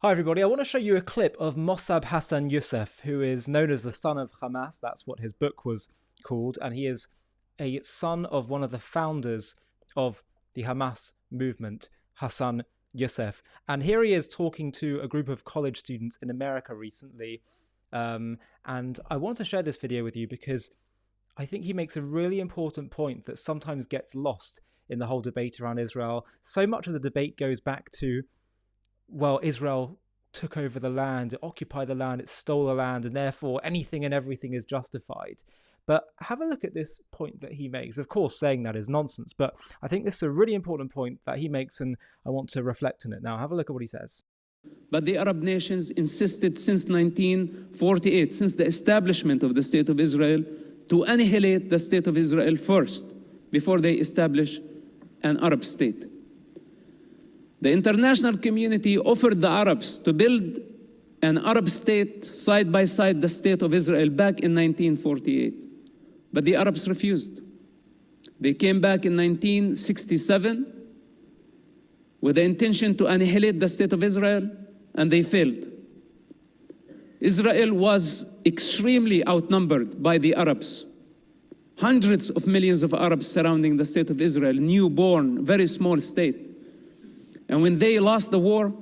Hi everybody, I want to show you a clip of Mosab Hassan Yousef, who is known as the son of Hamas. That's what his book was called, and he is a son of one of the founders of the Hamas movement, Hassan Yousef. And here he is talking to a group of college students in America recently. And I want to share this video with you because I think he makes a really important point that sometimes gets lost in the whole debate around Israel. So much of the debate goes back to, well, Israel took over the land, it occupied the land, it stole the land, and therefore anything and everything is justified. But have a look at this point that he makes. Of course, saying that is nonsense, but I think this is a really important point that he makes, and I want to reflect on it now. Have a look at what he says. But the Arab nations insisted since 1948, since the establishment of the State of Israel, to annihilate the State of Israel first, before they establish an Arab state. The international community offered the Arabs to build an Arab state side by side the State of Israel back in 1948. But the Arabs refused. They came back in 1967 with the intention to annihilate the State of Israel, and they failed. Israel was extremely outnumbered by the Arabs. Hundreds of millions of Arabs surrounding the State of Israel, newborn, very small state. And when they lost the war,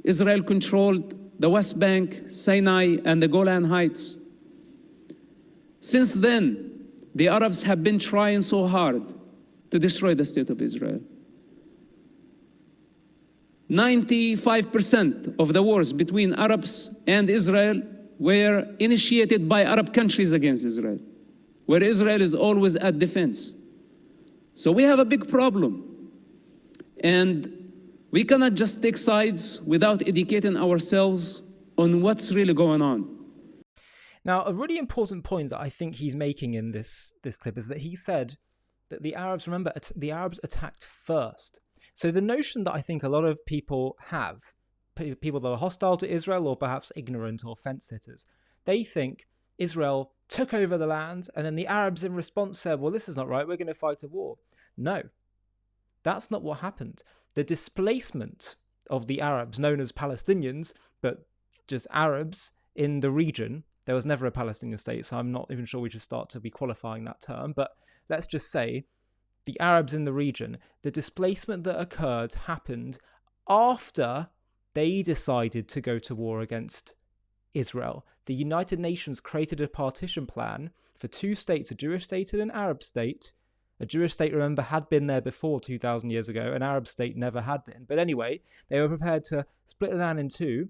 Israel controlled the West Bank, Sinai, and the Golan Heights. Since then, the Arabs have been trying so hard to destroy the State of Israel. 95% of the wars between Arabs and Israel were initiated by Arab countries against Israel, where Israel is always at defense. So we have a big problem. And we cannot just take sides without educating ourselves on what's really going on. Now, a really important point that I think he's making in this clip is that he said that the Arabs, remember, the Arabs attacked first. So the notion that I think a lot of people have, people that are hostile to Israel or perhaps ignorant or fence-sitters, they think Israel took over the land and then the Arabs in response said, well, this is not right, we're going to fight a war. No, that's not what happened. The displacement of the Arabs, known as Palestinians, but just Arabs in the region, there was never a Palestinian state, so I'm not even sure we should start to be qualifying that term, but let's just say the Arabs in the region, the displacement that occurred happened after they decided to go to war against Israel. The United Nations created a partition plan for two states, a Jewish state and an Arab state. A Jewish state, remember, had been there before 2,000 years ago. An Arab state never had been. But anyway, they were prepared to split the land in two.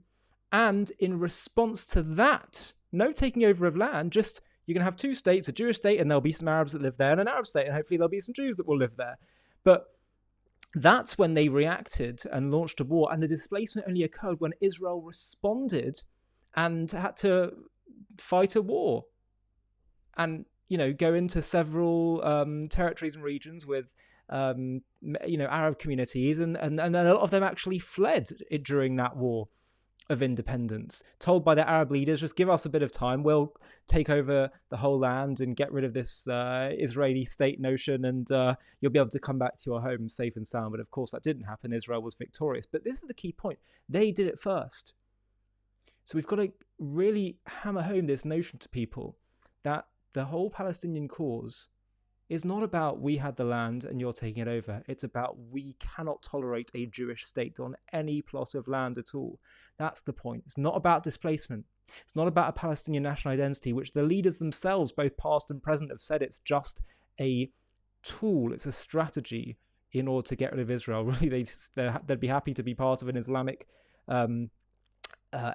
And in response to that, no taking over of land, just you're going to have two states, a Jewish state, and there'll be some Arabs that live there, and an Arab state, and hopefully there'll be some Jews that will live there. But that's when they reacted and launched a war. And the displacement only occurred when Israel responded and had to fight a war. And go into several territories and regions with, Arab communities, and a lot of them actually fled during that war of independence, told by the Arab leaders, just give us a bit of time, we'll take over the whole land and get rid of this Israeli state notion, and you'll be able to come back to your home safe and sound. But of course that didn't happen. Israel was victorious. But this is the key point. They did it first. So we've got to really hammer home this notion to people that the whole Palestinian cause is not about we had the land and you're taking it over. It's about we cannot tolerate a Jewish state on any plot of land at all. That's the point. It's not about displacement. It's not about a Palestinian national identity, which the leaders themselves, both past and present, have said it's just a tool. It's a strategy in order to get rid of Israel. Really, they'd be happy to be part of an Islamic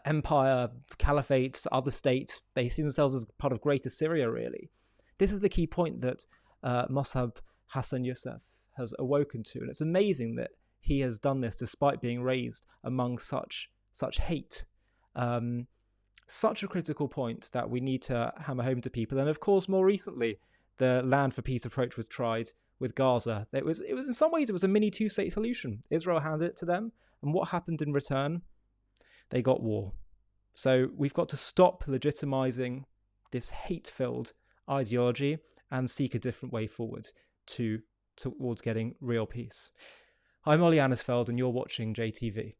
empire, caliphate, other states. They see themselves as part of Greater Syria, really. This is the key point that Mosab Hassan Yousef has awoken to. And it's amazing that he has done this despite being raised among such hate. Such a critical point that we need to hammer home to people. And of course, more recently, the land for peace approach was tried with Gaza. It was in some ways, it was a mini two-state solution. Israel handed it to them. And what happened in return? They got war. So we've got to stop legitimizing this hate-filled ideology and seek a different way forward towards getting real peace. I'm Ollie Annisfeld and you're watching JTV.